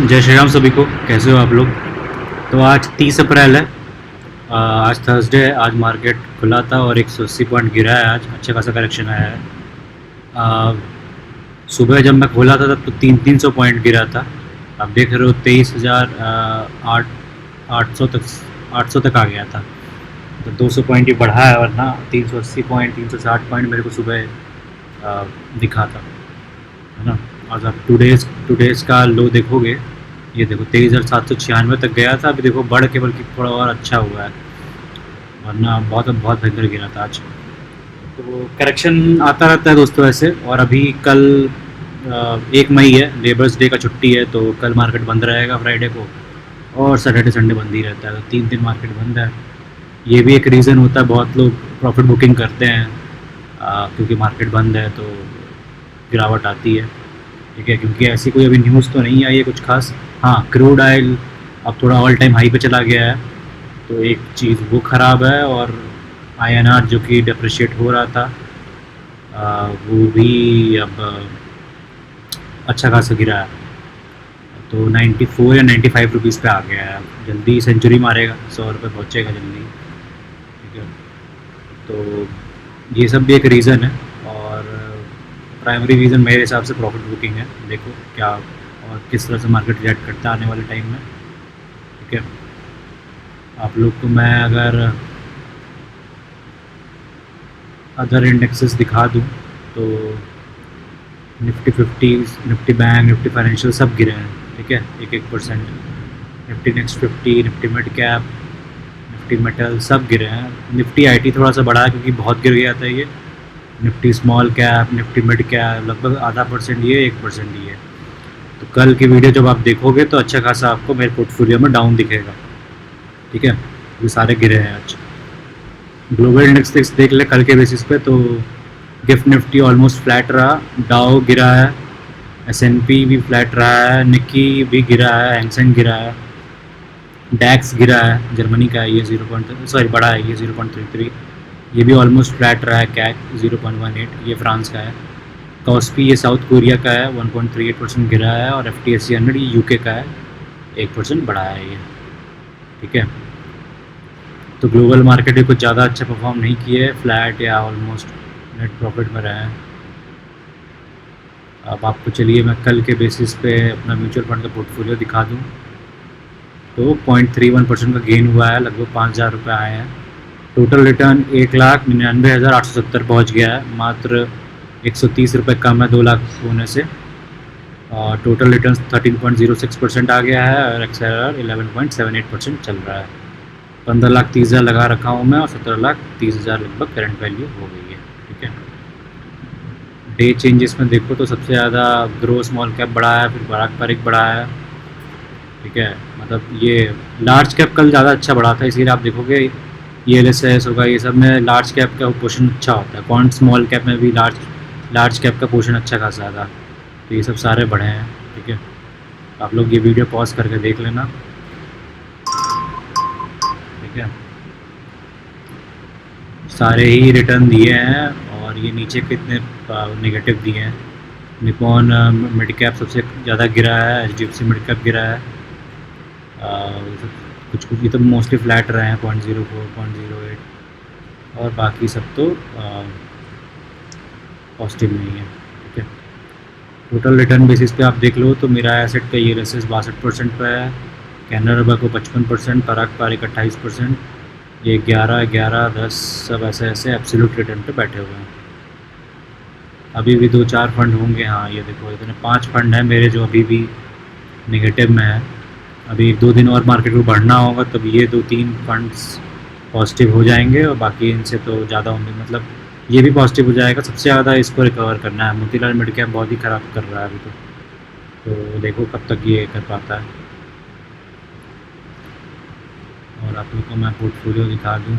जय श्री राम सभी को। कैसे हो आप लोग? तो आज 30 अप्रैल है। आज थर्सडे है। आज मार्केट खुला था और 180 पॉइंट गिरा है। आज अच्छा खासा करेक्शन आया है। आ, सुबह जब मैं खोला था तब तो 300 पॉइंट गिरा था। आप देख रहे हो 23,000 आठ 800 तक आ गया था। तो 200 पॉइंट ही बढ़ा है, वरना 380 पॉइंट 360 पॉइंट मेरे को सुबह दिखा था, है ना। और आप टू डेज़ का लो देखोगे, ये देखो 23,796 तक गया था। अभी देखो बढ़ के बल्कि थोड़ा और अच्छा हुआ है, वरना बहुत बहुत भयंकर गिरा था आज। तो करेक्शन आता रहता है दोस्तों ऐसे। और अभी कल 1 मई है, लेबर्स डे का छुट्टी है, तो कल मार्केट बंद रहेगा फ्राइडे को। और सैटरडे संडे बंद ही रहता है, तो 3 दिन मार्केट बंद है। ये भी एक रीज़न होता है, बहुत लोग प्रॉफिट बुकिंग करते हैं क्योंकि मार्केट बंद है तो गिरावट आती है। ठीक है, क्योंकि ऐसी कोई अभी न्यूज़ तो नहीं आई है कुछ खास। हाँ, क्रूड ऑयल अब थोड़ा ऑल टाइम हाई पे चला गया है, तो एक चीज़ वो ख़राब है। और आईएनआर जो कि डिप्रिशिएट हो रहा था, वो भी अब अच्छा खासा गिरा है। तो 94 या 95 रुपीज़ पे आ गया है। जल्दी सेंचुरी मारेगा, 100 रुपये पहुँचेगा जल्दी। ठीक है, तो ये सब भी एक रीज़न है। और प्राइमरी रीज़न मेरे हिसाब से प्रॉफिट बुकिंग है। देखो क्या और किस तरह से मार्केट रिएक्ट करता है आने वाले टाइम में। ठीक है, आप लोग को मैं अगर अदर इंडेक्सेस दिखा दूँ तो Nifty 50, Nifty bank, Nifty financial सब गिरे हैं। ठीक है, 1-1%। Nifty next 50, Nifty mid cap, Nifty metal सब गिरे हैं। निफ्टी आईटी थोड़ा सा बढ़ा है क्योंकि बहुत गिर गया था ये। Nifty small cap, Nifty mid cap लगभग आधा परसेंट ये, 1% ये। तो कल की वीडियो जब आप देखोगे तो अच्छा खासा आपको मेरे पोर्टफोलियो में डाउन दिखेगा। ठीक है, ये सारे गिरे हैं आज। ग्लोबल इंडेक्स देख ले कल के बेसिस पे, तो गिफ्ट निफ्टी ऑलमोस्ट फ्लैट रहा, डाउ गिरा है, एसएनपी भी फ्लैट रहा है, निक्की भी गिरा है, हैंगसेंग गिरा है, डैक्स गिरा है, जर्मनी का है ये 0. बढ़ा है ये 0.33। ये भी ऑलमोस्ट फ्लैट रहा है। कैक 0.18, ये फ्रांस का है। कॉस्पी ये साउथ कोरिया का है, 1.38% गिरा है। और FTSE 100 ये यूके का है, 1% बढ़ा है ये। ठीक है, तो ग्लोबल मार्केट भी कुछ ज़्यादा अच्छा परफॉर्म नहीं किए, फ्लैट या ऑलमोस्ट नेट प्रॉफिट में रहे हैं। अब आपको चलिए मैं कल के बेसिस पे अपना म्यूचुअल फंड का पोर्टफोलियो दिखा दूँ। तो 0.31% का गेन हुआ है, लगभग 5,000 रुपये आए हैं। टोटल रिटर्न 1,99,870 पहुँच गया है, मात्र 130 रुपये कम है 2 लाख होने से। और टोटल रिटर्न 13.06% आ गया है और XLR 11.78% चल रहा है। 15,30,000 लगा रखा हूँ मैं और 17,30,000 लगभग करंट वैल्यू हो गई है। ठीक है, डे चेंजेस में देखो तो सबसे ज़्यादा ग्रो स्मॉल कैप बढ़ा है, फिर बराक पारिक बढ़ा है। ठीक है, मतलब ये लार्ज कैप कल ज़्यादा अच्छा बढ़ा था, इसीलिए आप देखोगे ये LSS होगा, ये सब में लार्ज कैप का पोर्शन अच्छा होता है। कौन स्मॉल कैप में भी लार्ज कैप का पोर्शन अच्छा खासा था, तो ये सब सारे बढ़े हैं। ठीक है, आप लोग ये वीडियो पॉज करके देख लेना। ठीक है, सारे ही रिटर्न दिए हैं और ये नीचे कितने नेगेटिव दिए हैं। निपॉन मिड कैप सबसे ज़्यादा गिरा है, HDFC मिड कैप गिरा है। कुछ कुछ ये तो मोस्टली फ्लैट रहे हैं, 0.04, 0.08, और बाकी सब तो पॉजिटिव नहीं है। ठीक है, टोटल रिटर्न बेसिस पे आप देख लो तो मेरा एसेट का ये रेसेस 62% पे है, कैनरा को 55%, पराग पारिक 28%, ये 11, 10 सब ऐसे ऐसे एब्सोल्यूट रिटर्न पे बैठे हुए हैं। अभी भी 2-4 फंड होंगे। हाँ, ये देखो इतने 5 फंड हैं मेरे जो अभी भी नेगेटिव में है। अभी 1-2 दिन और मार्केट को बढ़ना होगा तब ये 2-3 फंड्स पॉजिटिव हो जाएंगे और बाकी इनसे तो ज़्यादा होंगे, मतलब ये भी पॉजिटिव हो जाएगा। सबसे ज़्यादा इसको रिकवर करना है। मोतीलाल मिड कैप बहुत ही ख़राब कर रहा है अभी तो देखो कब तक ये कर पाता है। और आप लोग को मैं पोर्टफोलियो दिखा दूँ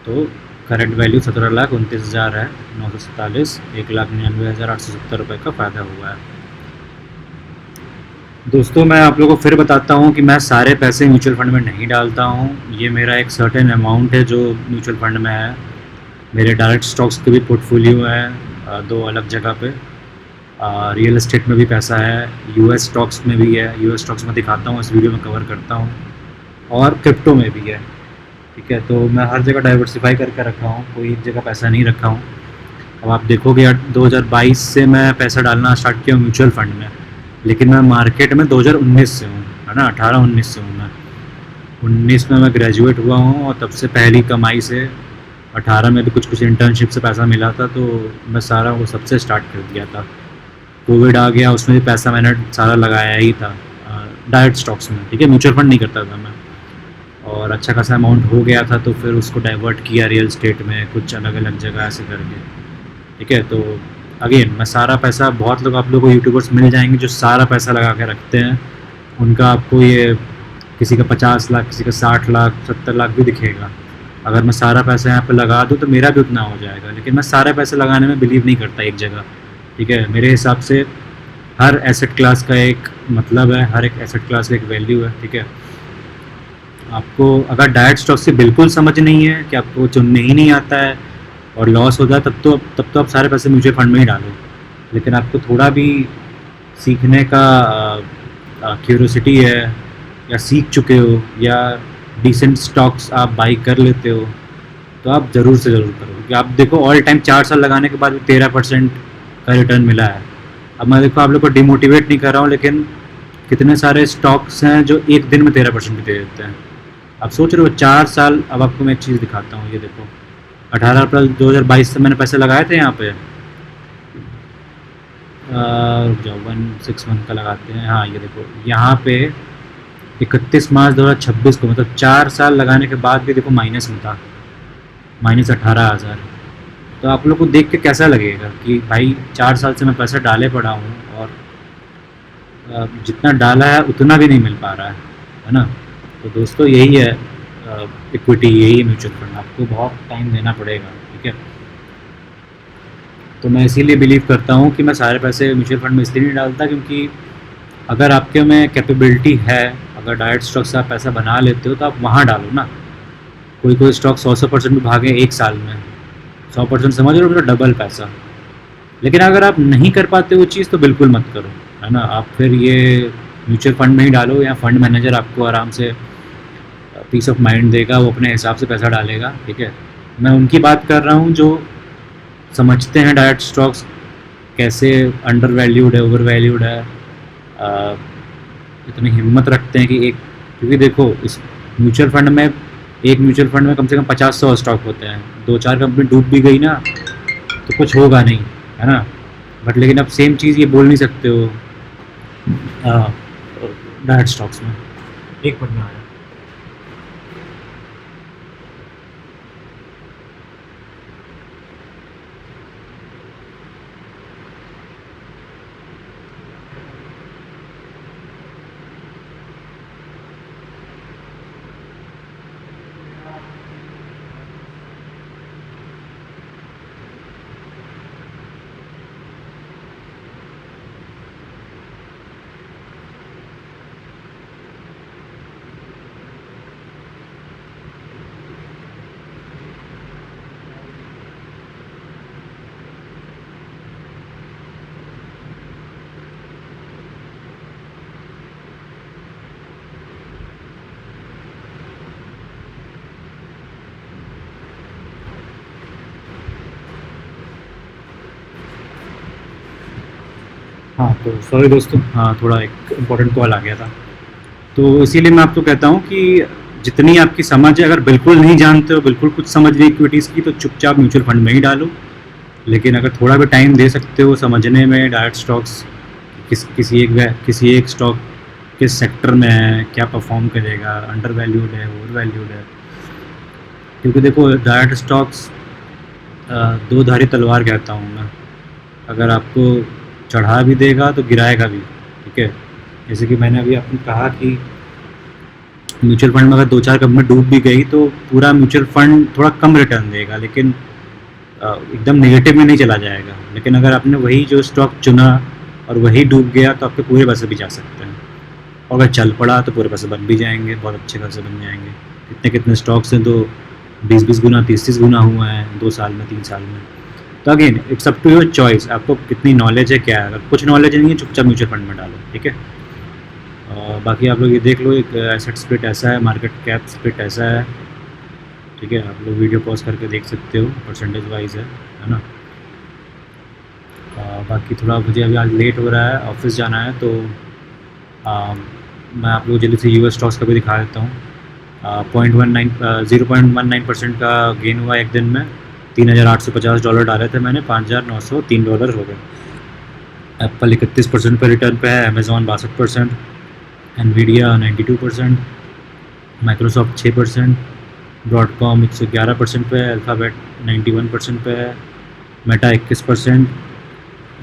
तो करंट वैल्यू 17,29,000 है, 947, 1,99,870 रुपये का फ़ायदा हुआ है। दोस्तों मैं आप लोगों को फिर बताता हूँ कि मैं सारे पैसे म्यूचुअल फंड में नहीं डालता हूँ। ये मेरा एक सर्टेन अमाउंट है जो म्यूचुअल फंड में है। मेरे डायरेक्ट स्टॉक्स के भी पोर्टफोलियो है 2 अलग जगह पे। रियल एस्टेट में भी पैसा है, यूएस स्टॉक्स में भी है, यूएस स्टॉक्स में दिखाता हूँ, इस वीडियो में कवर करता हूँ, और क्रिप्टो में भी है। ठीक है, तो मैं हर जगह डाइवर्सिफाई करके रखा हूँ, कोई एक जगह पैसा नहीं रखा हूँ। अब आप देखोगे यार 2022 से मैं पैसा डालना स्टार्ट किया म्यूचुअल फंड में, लेकिन मैं मार्केट में 2019 से हूँ, है ना, 18-19 से हूँ मैं। 19 में मैं ग्रेजुएट हुआ हूँ और तब से पहली कमाई से 18 में भी कुछ कुछ इंटर्नशिप से पैसा मिला था, तो मैं सारा वो सबसे स्टार्ट कर दिया था। कोविड आ गया, उसमें भी पैसा मैंने सारा लगाया ही था डायरेक्ट स्टॉक्स में। ठीक है, म्यूचुअल फंड नहीं करता था मैं, और अच्छा खासा अमाउंट हो गया था, तो फिर उसको डाइवर्ट किया रियल स्टेट में, कुछ अलग अलग जगह ऐसे करके। ठीक है, तो अगेन मैं सारा पैसा, बहुत लोग आप लोगों को यूट्यूबर्स मिल जाएंगे जो सारा पैसा लगा के रखते हैं, उनका आपको ये किसी का 50 लाख, किसी का 60 लाख, 70 लाख भी दिखेगा। अगर मैं सारा पैसा यहाँ पे लगा दूँ तो मेरा भी उतना हो जाएगा, लेकिन मैं सारे पैसे लगाने में बिलीव नहीं करता एक जगह। ठीक है, मेरे हिसाब से हर एसेट क्लास का एक मतलब है, हर एक एसेट क्लास का एक वैल्यू है। ठीक है, आपको अगर डायरेक्ट स्टॉक से बिल्कुल समझ नहीं है, कि आपको चुनने ही नहीं आता है और लॉस हो जाए, तब तो आप सारे पैसे म्यूचुअल फंड में ही डालो। लेकिन आपको थोड़ा भी सीखने का क्यूरोसिटी है, या सीख चुके हो, या डिसेंट स्टॉक्स आप बाई कर लेते हो, तो आप ज़रूर से ज़रूर करो। क्योंकि आप देखो ऑल टाइम 4 साल लगाने के बाद भी 13% का रिटर्न मिला है। अब मैं देखो आप लोग को डिमोटिवेट नहीं कर रहा हूँ, लेकिन कितने सारे स्टॉक्स हैं जो एक दिन में 13% भी दे देते हैं। आप सोच रहे हो 4 साल। अब आपको मैं एक चीज़ दिखाता हूँ, ये देखो 18 अप्रैल 2022 से मैंने पैसे लगाए थे यहाँ पे, 161 का लगाते हैं, हाँ ये देखो यहाँ पे 31 मार्च 2026 को, मतलब 4 साल लगाने के बाद भी देखो माइनस में था, -18,000। तो आप लोग को देख के कैसा लगेगा कि भाई 4 साल से मैं पैसा डाले पड़ा हूँ, और जितना डाला है उतना भी नहीं मिल पा रहा है ना। तो दोस्तों यही है इक्विटी, यही है म्यूचुअल फंड, आपको बहुत टाइम देना पड़ेगा। ठीक है, तो मैं इसीलिए बिलीव करता हूँ कि मैं सारे पैसे म्यूचुअल फंड में इसलिए नहीं डालता, क्योंकि अगर आपके में कैपेबिलिटी है, अगर डायरेक्ट स्टॉक से आप पैसा बना लेते हो, तो आप वहाँ डालो ना। कोई स्टॉक 100% भी भागे एक साल में, 100% समझ रहे हो, मतलब डबल पैसा। लेकिन अगर आप नहीं कर पाते वो चीज़, तो बिल्कुल मत करो, है ना। आप फिर ये म्यूचुअल फंड में ही डालो, या फंड मैनेजर आपको आराम से पीस ऑफ माइंड देगा, वो अपने हिसाब से पैसा डालेगा। ठीक है, मैं उनकी बात कर रहा हूँ जो समझते हैं डायरेक्ट स्टॉक्स कैसे अंडर वैल्यूड है, ओवर वैल्यूड है, इतनी हिम्मत रखते हैं कि एक, क्योंकि देखो इस म्यूचुअल फंड में, एक म्यूचुअल फंड में कम से कम 50-100 स्टॉक होते हैं, 2-4 कंपनी डूब भी गई ना तो कुछ होगा नहीं, है ना। बट लेकिन आप सेम चीज़ ये बोल नहीं सकते हो डायरेक्ट स्टॉक्स में। एक मिनट में आया। हाँ, तो सॉरी दोस्तों, हाँ थोड़ा एक इम्पोर्टेंट कॉल आ गया था। तो इसीलिए मैं आपको कहता हूँ कि जितनी आपकी समझ है, अगर बिल्कुल नहीं जानते हो, बिल्कुल कुछ समझ नहीं इक्विटीज़ की, तो चुपचाप म्यूचुअल फंड में ही डालो। लेकिन अगर थोड़ा भी टाइम दे सकते हो समझने में, डायरेक्ट स्टॉक्स किसी एक स्टॉक किस सेक्टर में है, क्या परफॉर्म करेगा, अंडर वैल्यूड है, ओवर वैल्यूड है। क्योंकि देखो डायरेक्ट स्टॉक्स दो धारी तलवार कहता हूँ मैं, अगर आपको चढ़ा भी देगा तो गिराएगा भी। ठीक है, जैसे कि मैंने अभी आपको कहा कि म्यूचुअल फंड में अगर 2-4 कंपनी डूब भी गई तो पूरा म्यूचुअल फंड थोड़ा कम रिटर्न देगा, लेकिन एकदम नेगेटिव में नहीं चला जाएगा। लेकिन अगर आपने वही जो स्टॉक चुना और वही डूब गया, तो आपके पूरे पैसे भी जा सकते हैं, और अगर चल पड़ा तो पूरे पैसे बन भी जाएंगे, बहुत अच्छे खासे बन जाएंगे। कितने कितने स्टॉक्स हैं तो 20-20 गुना, 30-30 गुना हुआ है 2 साल में, 3 साल में। तो again it's up to your choice, आपको कितनी नॉलेज है क्या है। अगर कुछ नॉलेज नहीं है चुपचाप म्यूचुअल फंड में डालो, ठीक है। और बाकी आप लोग ये देख लो, एक एसेट स्प्लिट ऐसा है, मार्केट कैप स्प्लिट ऐसा है, ठीक है। आप लोग वीडियो पॉज करके देख सकते हो, परसेंटेज वाइज है ना। बाकी थोड़ा मुझे अभी आज लेट हो रहा है, ऑफिस जाना है, तो मैं आप लोग जल्दी से यूएस स्टॉक्स का भी दिखा देता हूँ। 0.19% का गेन हुआ एक दिन में। $3,850 डाले थे मैंने, $5,903 हो गए। एप्पल 31% पे रिटर्न पे है, अमेज़ॉन 62%, एनवीडिया 92%, माइक्रोसॉफ्ट 6%, ब्रॉडकॉम 111% पे है, अल्फ़ाबेट 91% पे है, Meta 21%,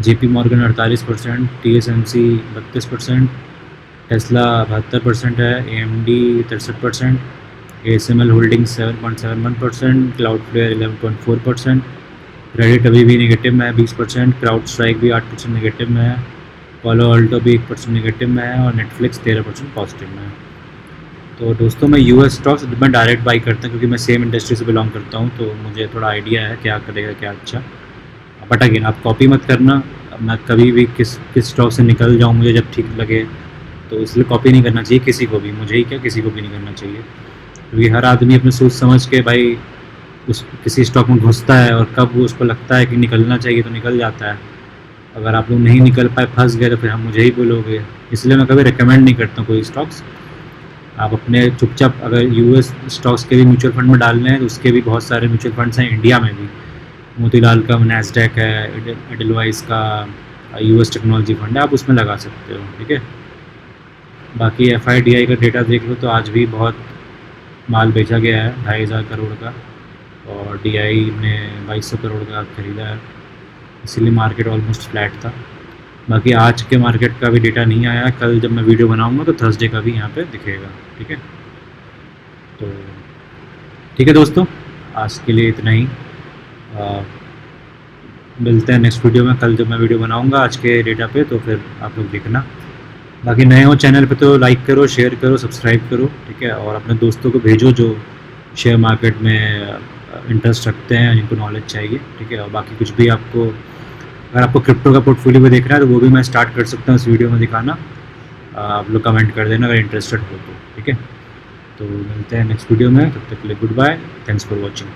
JP Morgan 48%, TSMC 32%, Tesla 72% है, AMD 63%, ASML holding 7.71%, Cloudflare 11.4%, Reddit अभी भी नेगेटिव में है 20%, क्राउड स्ट्राइक भी 8% नेगेटिव में है, पॉलो अल्टो भी 1% नेगेटिव में है, और नेटफ्लिक्स 13% पॉजिटिव में है। तो दोस्तों मैं यूएस स्टॉक्स मैं डायरेक्ट बाई करता हूँ, क्योंकि मैं सेम इंडस्ट्री से बिलोंग करता हूँ, तो मुझे थोड़ा आइडिया है क्या करेगा क्या अच्छा। बट अगेन आप कॉपी मत करना। मैं कभी भी किस स्टॉक से निकल जाऊँ मुझे जब ठीक लगे, तो इसलिए कॉपी नहीं करना चाहिए किसी को भी, मुझे ही क्या किसी को भी नहीं करना चाहिए। क्योंकि हर आदमी अपने सोच समझ के भाई उस किसी स्टॉक में घुसता है, और कब वो उसको लगता है कि निकलना चाहिए तो निकल जाता है। अगर आप लोग नहीं निकल पाए, फंस गए, तो फिर हम मुझे ही बोलोगे। इसलिए मैं कभी रिकमेंड नहीं करता हूँ कोई स्टॉक्स। आप अपने चुपचाप अगर यूएस स्टॉक्स के भी म्यूचुअल फंड में डालने हैं, तो उसके भी बहुत सारे म्यूचुअल फंड्स हैं इंडिया में भी। मोतीलाल का नैस्डैक है, एडलवाइस का यूएस टेक्नोलॉजी फंड है, आप उसमें लगा सकते हो, ठीक है। बाकी FIDI का डेटा देख लो, तो आज भी बहुत माल बेचा गया है 2,500 करोड़ का, और DI ने 2,200 करोड़ का खरीदा है, इसीलिए मार्केट ऑलमोस्ट फ्लैट था। बाकी आज के मार्केट का भी डेटा नहीं आया, कल जब मैं वीडियो बनाऊंगा तो थर्सडे का भी यहाँ पे दिखेगा, ठीक है। तो ठीक है दोस्तों, आज के लिए इतना ही। मिलते हैं नेक्स्ट वीडियो में, कल जब मैं वीडियो बनाऊंगा आज के डेटा पे, तो फिर आप लोग देखना। बाकी नए हो चैनल पे तो लाइक करो, शेयर करो, सब्सक्राइब करो, ठीक है। और अपने दोस्तों को भेजो जो शेयर मार्केट में इंटरेस्ट रखते हैं, जिनको नॉलेज चाहिए, ठीक है। और बाकी कुछ भी आपको, अगर आपको क्रिप्टो का पोर्टफोलियो भी देखना है तो वो भी मैं स्टार्ट कर सकता हूँ इस वीडियो में दिखाना। आप लोग कमेंट कर देना अगर इंटरेस्टेड हो तो, ठीक है। तो मिलते हैं नेक्स्ट वीडियो में, तब तक के लिए goodbye, thanks for watching.